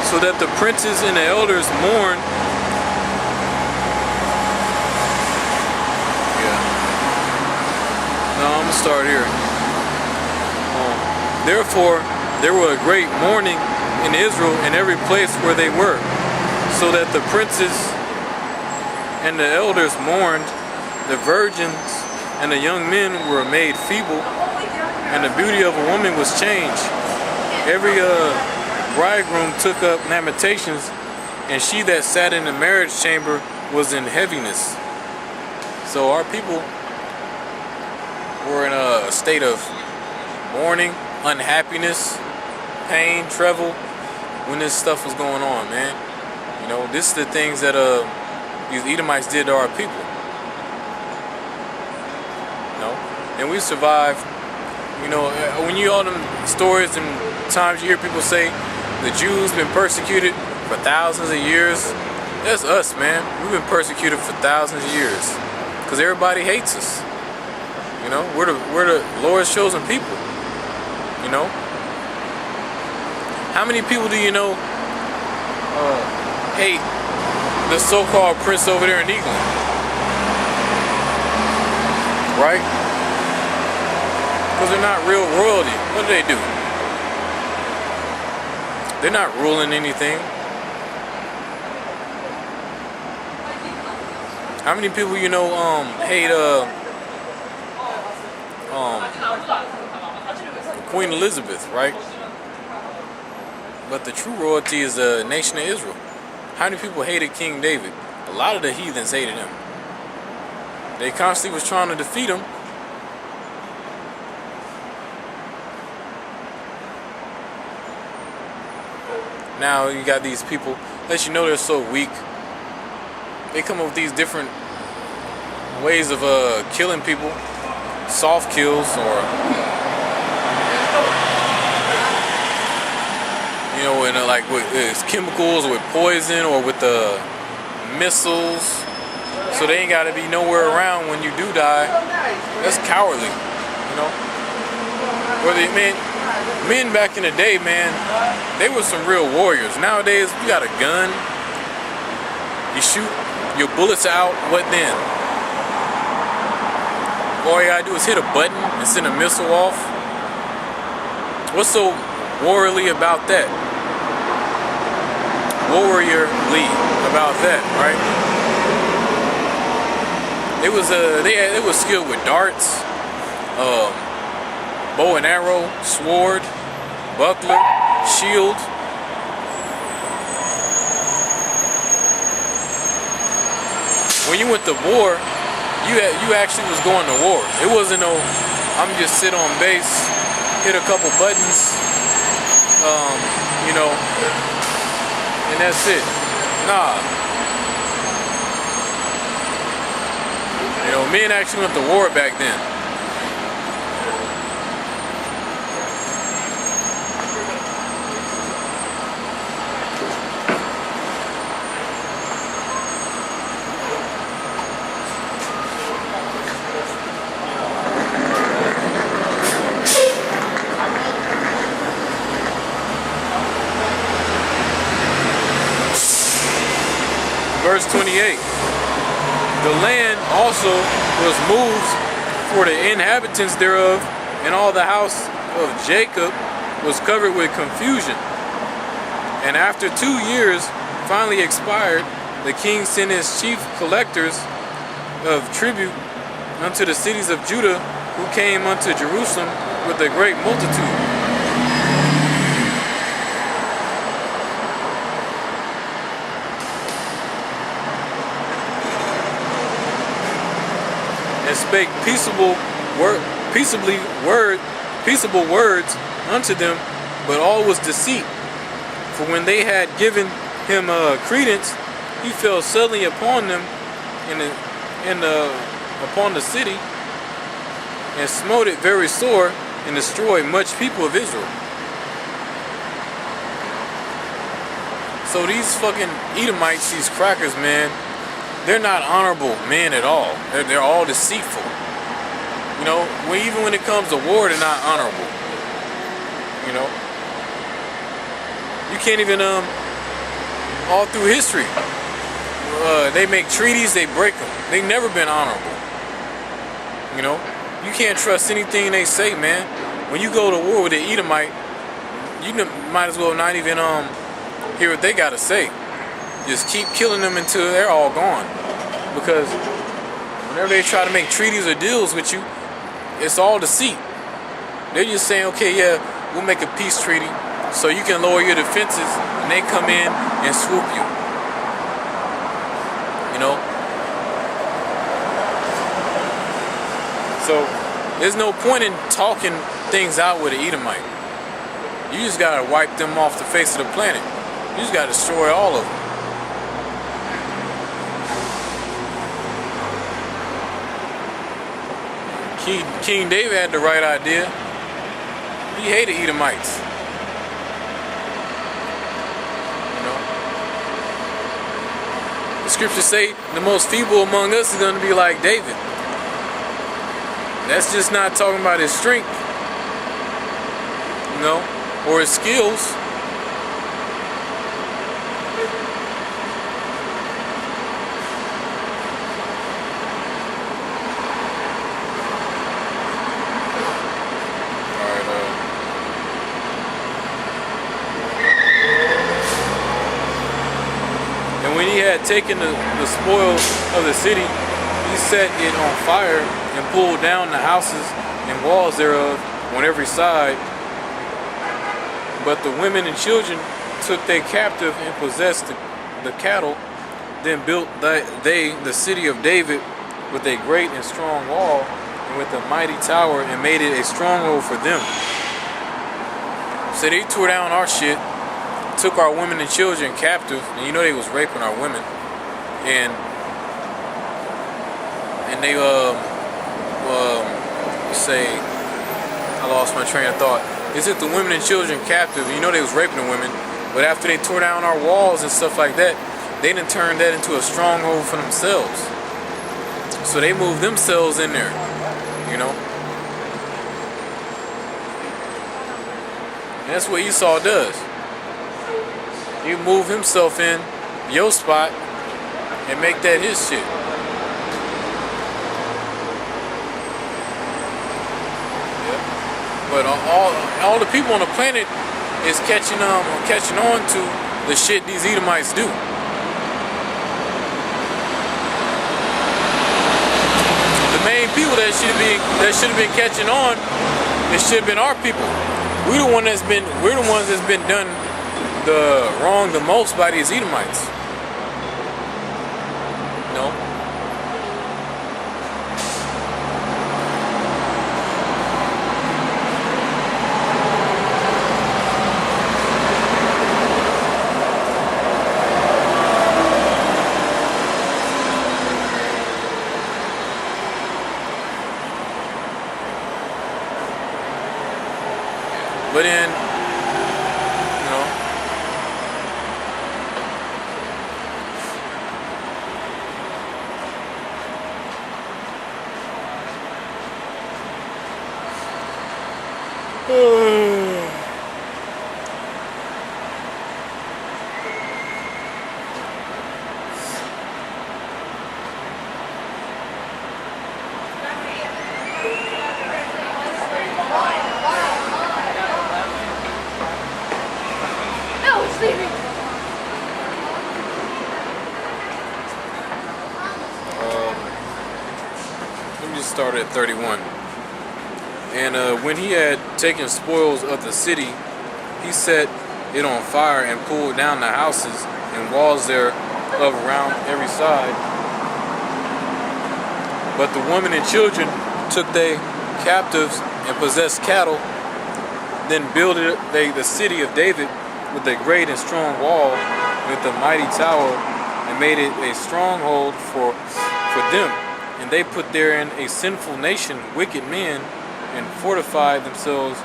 so that the princes and the elders mourned. Yeah. No, I'm gonna start here. Therefore, there was a great mourning in Israel in every place where they were, so that the princes and the elders mourned, the virgins and the young men were made feeble, and the beauty of a woman was changed. Every bridegroom took up lamentations, and she that sat in the marriage chamber was in heaviness. So our people were in a state of mourning, unhappiness, pain, trouble when this stuff was going on, man. You know, this is the things that these Edomites did to our people. You know, and we survived. You know, when you all them stories and times you hear people say the Jews been persecuted for thousands of years, that's us, man. We've been persecuted for thousands of years because everybody hates us. You know, we're the Lord's chosen people. You know, how many people do you know hate the so-called prince over there in England? Right? Because they're not real royalty. What do? They're not ruling anything. How many people you know hate Queen Elizabeth, right? But the true royalty is the nation of Israel. How many people hated King David? A lot of the heathens hated him. They constantly was trying to defeat him. Now you got these people, let you know they're so weak. They come up with these different ways of killing people, soft kills, or you know, in like with chemicals, or with poison, or with the missiles. So they ain't got to be nowhere around when you do die. That's cowardly, you know. Whether men back in the day, man, they were some real warriors. Nowadays, you got a gun, you shoot, your bullets out, what then? All you gotta do is hit a button and send a missile off. What's so warriorly about that? Warriorly about that, right? It was they was skilled with darts, bow and arrow, sword, buckler, shield. When you went to war, you actually was going to war. It wasn't no, I'm just sit on base, hit a couple buttons, you know, and that's it. Nah. You know, men actually went to war back then. Verse 28, the land also was moved for the inhabitants thereof, and all the house of Jacob was covered with confusion. And after 2 years finally expired, the king sent his chief collectors of tribute unto the cities of Judah, who came unto Jerusalem with a great multitude. And spake peaceable words unto them, but all was deceit. For when they had given him credence, he fell suddenly upon them upon the city, and smote it very sore, and destroyed much people of Israel. So these fucking Edomites, these crackers, man, they're not honorable men at all. They're all deceitful. You know, even when it comes to war, they're not honorable. You know, You can't even all through history. They make treaties, they break them. They never been honorable. You know, you can't trust anything they say, man. When you go to war with the Edomite, you might as well not even hear what they gotta say. Just keep killing them until they're all gone. Because whenever they try to make treaties or deals with you, it's all deceit. They're just saying, okay, yeah, we'll make a peace treaty so you can lower your defenses, and they come in and swoop you. You know? So there's no point in talking things out with an Edomite. You just gotta wipe them off the face of the planet. You just gotta destroy all of them. King David had the right idea. He hated Edomites. You know? The scriptures say the most feeble among us is going to be like David. That's just not talking about his strength, you know, or his skills. When he had taken the spoils of the city, he set it on fire and pulled down the houses and walls thereof on every side. But the women and children took they captive and possessed the cattle. Then built they the city of David with a great and strong wall and with a mighty tower, and made it a stronghold for them. So they tore down our shit, took our women and children captive, and you know they was raping our women, and they say, I lost my train of thought. They took the women and children captive. You know they was raping the women, but after they tore down our walls and stuff like that, they done turned that into a stronghold for themselves. So they moved themselves in there, you know. And that's what Esau does. He move himself in your spot and make that his shit. Yeah. But all the people on the planet is catching on to the shit these Edomites do. The main people that should have been catching on, it should have been our people. We're the ones that's been done the wrong the most by these Edomites. No. But then, you know, let me just start at 31. And when he had taken spoils of the city, he set it on fire and pulled down the houses and walls thereof around every side. But the women and children took they captives and possessed cattle. Then builded they the city of David with a great and strong wall, with a mighty tower, and made it a stronghold for them. And they put therein a sinful nation, wicked men, and fortified themselves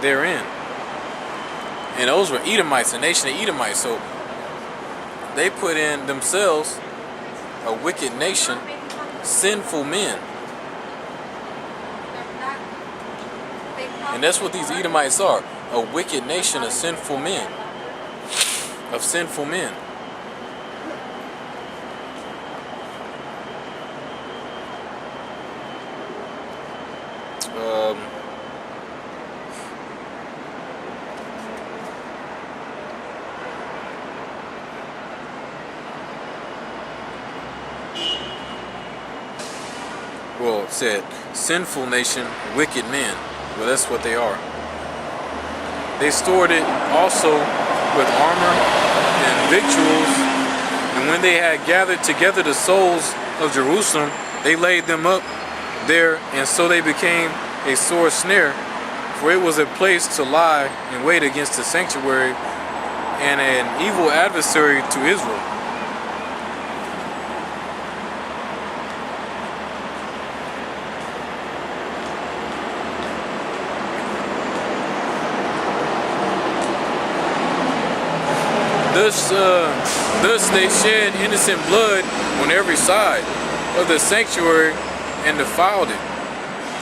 therein. And those were Edomites, a nation of Edomites. So they put in themselves a wicked nation, sinful men. And that's what these Edomites are, a wicked nation of sinful men. of sinful men. Well, it said sinful nation, wicked men. Well, that's what they are. They stored it also with armor and victuals, and when they had gathered together the souls of Jerusalem, they laid them up there, and so they became a sore snare, for it was a place to lie in wait against the sanctuary and an evil adversary to Israel. Thus they shed innocent blood on every side of the sanctuary and defiled it,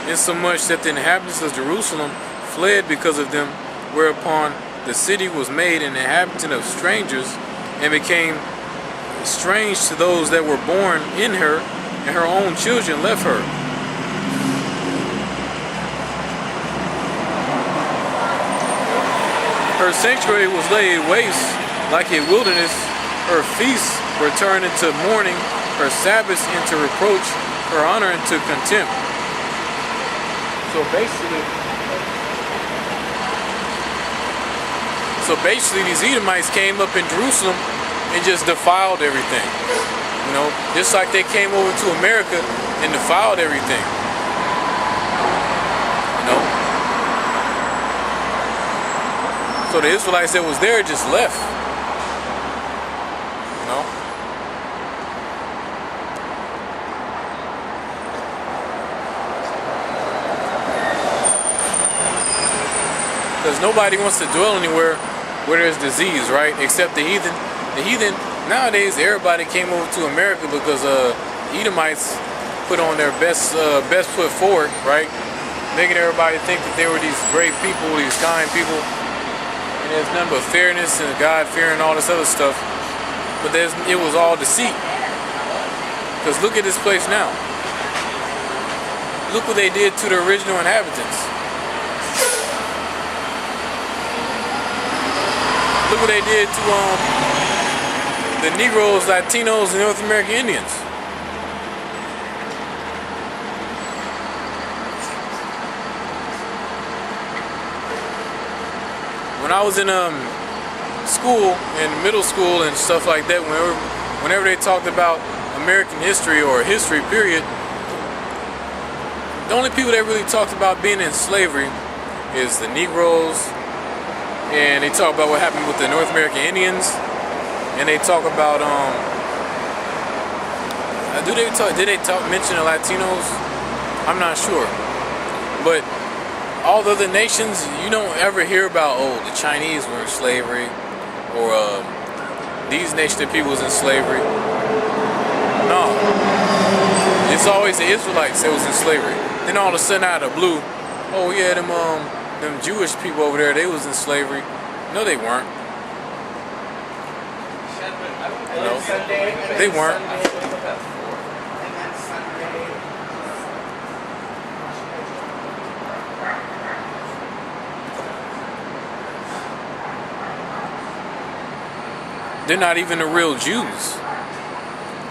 insomuch that the inhabitants of Jerusalem fled because of them, whereupon the city was made an inhabitant of strangers, and became strange to those that were born in her, and her own children left her. Her sanctuary was laid waste like a wilderness, her feasts were turned into mourning, her Sabbaths into reproach, her honor into contempt. So basically these Edomites came up in Jerusalem and just defiled everything. You know, just like they came over to America and defiled everything. You know? So the Israelites that was there just left. No. Because nobody wants to dwell anywhere where there's disease, right? Except the heathen. The heathen, nowadays, everybody came over to America because Edomites put on their best foot forward, right? Making everybody think that they were these great people, these kind people. And there's nothing but fairness and God-fearing and all this other stuff. But it was all deceit. Because look at this place now. Look what they did to the original inhabitants. Look what they did to the Negroes, Latinos, and North American Indians. When I was in school, in middle school and stuff like that, whenever they talked about American history or history period, the only people that really talked about being in slavery is the Negroes, and they talk about what happened with the North American Indians, and they talk about did they mention the Latinos? I'm not sure, but all the other nations, you don't ever hear about, oh, the Chinese were in slavery, or these nations of people was in slavery. No. It's always the Israelites that was in slavery. Then all of a sudden out of the blue, oh yeah, them Jewish people over there, they was in slavery. No, they weren't. No, they weren't. They're not even the real Jews.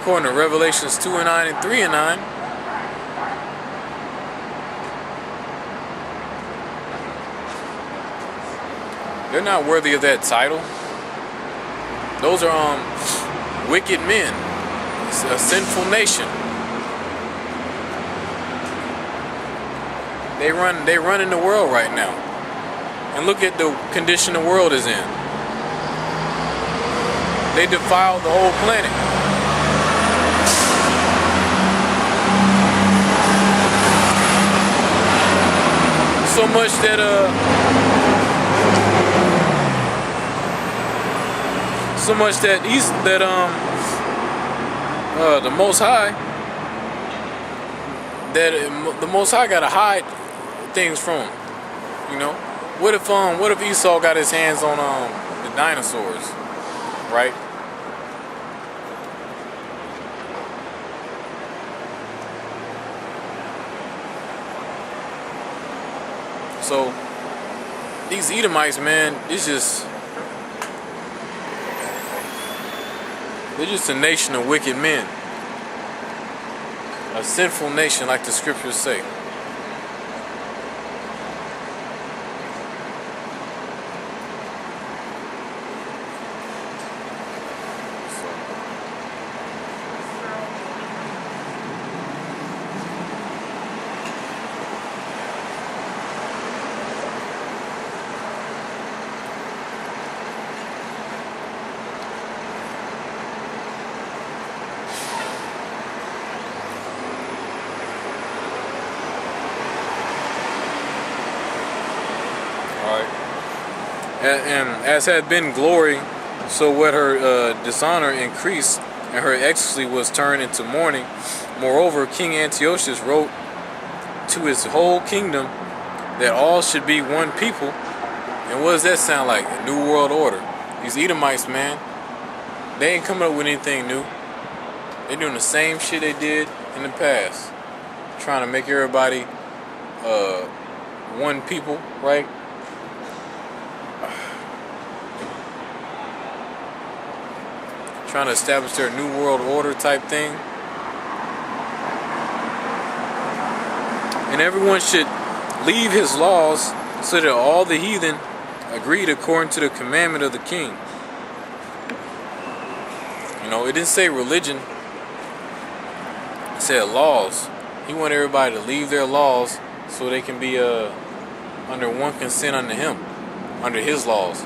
According to Revelations 2:9 and 3:9. They're not worthy of that title. Those are wicked men. It's a sinful nation. They run in the world right now. And look at the condition the world is in. They defiled the whole planet. So much that the Most High, the Most High gotta hide things from him. You know, what if Esau got his hands on the dinosaurs? right? So these Edomites, man, they're just a nation of wicked men. A sinful nation, like the scriptures say. And as had been glory, so what her dishonor increased, and her excellency was turned into mourning. Moreover, King Antiochus wrote to his whole kingdom that all should be one people. And what does that sound like? A new world order. These Edomites, man, they ain't coming up with anything new. They're doing the same shit they did in the past, trying to make everybody one people, right? Trying to establish their new world order type thing. And everyone should leave his laws so that all the heathen agreed according to the commandment of the king. You know, it didn't say religion. It said laws. He wanted everybody to leave their laws so they can be under one consent under him, under his laws.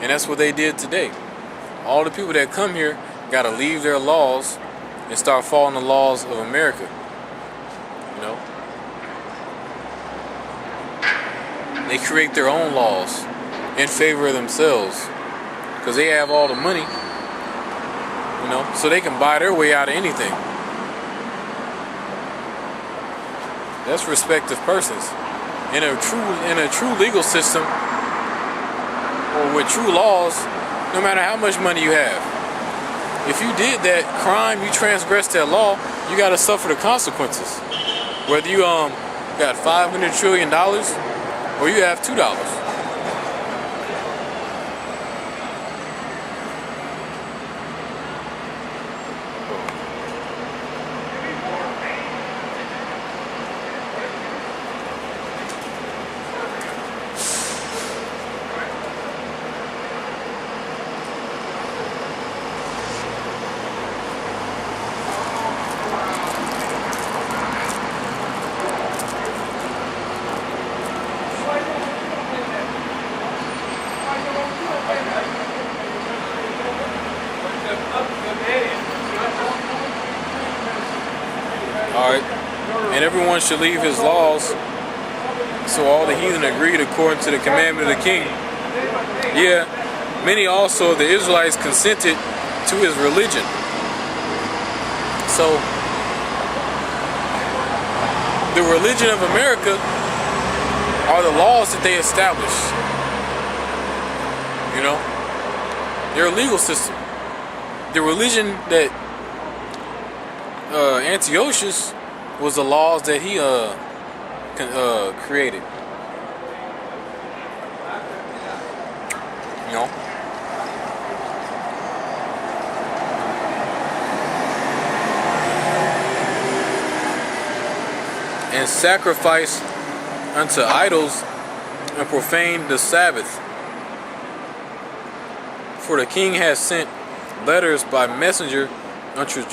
And that's what they did today. All the people that come here got to leave their laws and start following the laws of America. You know? They create their own laws in favor of themselves because they have all the money, you know, so they can buy their way out of anything. That's respective persons. In a true legal system or with true laws, no matter how much money you have, if you did that crime, you transgressed that law, you got to suffer the consequences. Whether you got $500 trillion or you have $2. Alright, and everyone should leave his laws, so all the heathen agreed according to the commandment of the king. Yeah, many also of the Israelites consented to his religion. So, the religion of America are the laws that they established. You know, their legal system. The religion that Antiochus was the laws that he created. You know, and sacrifice unto idols and profane the Sabbath. For the king has sent letters by messenger unto